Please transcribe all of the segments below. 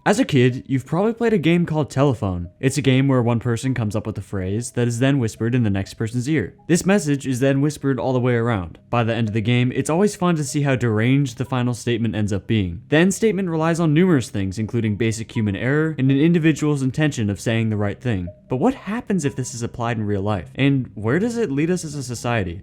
As a kid, you've probably played a game called Telephone. It's a game where one person comes up with a phrase that is then whispered in the next person's ear. This message is then whispered all the way around. By the end of the game, it's always fun to see how deranged the final statement ends up being. The end statement relies on numerous things, including basic human error and an individual's intention of saying the right thing. But what happens if this is applied in real life? And where does it lead us as a society?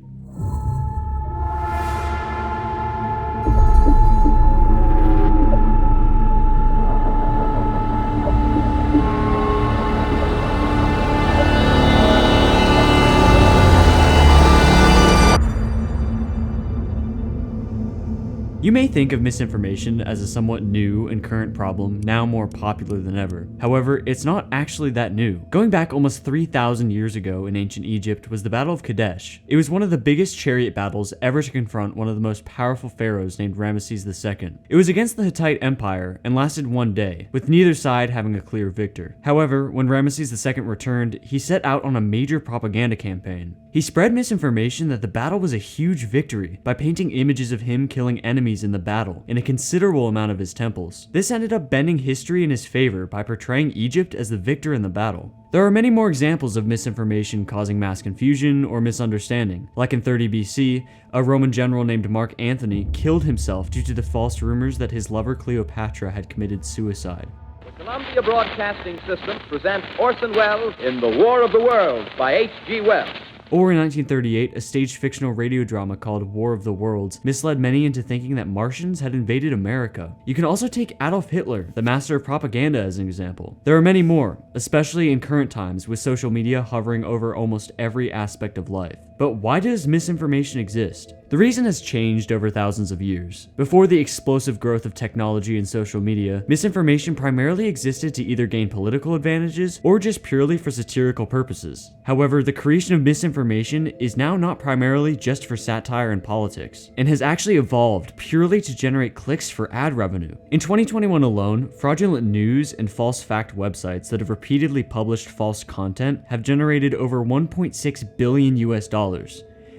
You may think of misinformation as a somewhat new and current problem, now more popular than ever. However, it's not actually that new. Going back almost 3,000 years ago in ancient Egypt was the Battle of Kadesh. It was one of the biggest chariot battles ever to confront one of the most powerful pharaohs named Ramesses II. It was against the Hittite Empire and lasted one day, with neither side having a clear victor. However, when Ramesses II returned, he set out on a major propaganda campaign. He spread misinformation that the battle was a huge victory by painting images of him killing enemies in the battle in a considerable amount of his temples. This ended up bending history in his favor by portraying Egypt as the victor in the battle. There are many more examples of misinformation causing mass confusion or misunderstanding. Like in 30 BC, a Roman general named Mark Antony killed himself due to the false rumors that his lover Cleopatra had committed suicide. The Columbia Broadcasting System presents Orson Welles in The War of the Worlds by H.G. Wells. Or in 1938, a staged fictional radio drama called War of the Worlds misled many into thinking that Martians had invaded America. You can also take Adolf Hitler, the master of propaganda, as an example. There are many more, especially in current times with social media hovering over almost every aspect of life. But why does misinformation exist? The reason has changed over thousands of years. Before the explosive growth of technology and social media, misinformation primarily existed to either gain political advantages or just purely for satirical purposes. However, the creation of misinformation is now not primarily just for satire and politics, and has actually evolved purely to generate clicks for ad revenue. In 2021 alone, fraudulent news and false fact websites that have repeatedly published false content have generated over $1.6 billion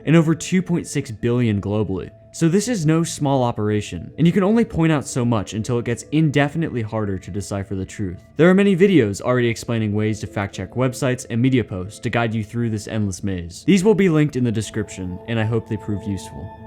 and over 2.6 billion globally. So this is no small operation, and you can only point out so much until it gets indefinitely harder to decipher the truth. There are many videos already explaining ways to fact-check websites and media posts to guide you through this endless maze. These will be linked in the description, and I hope they prove useful.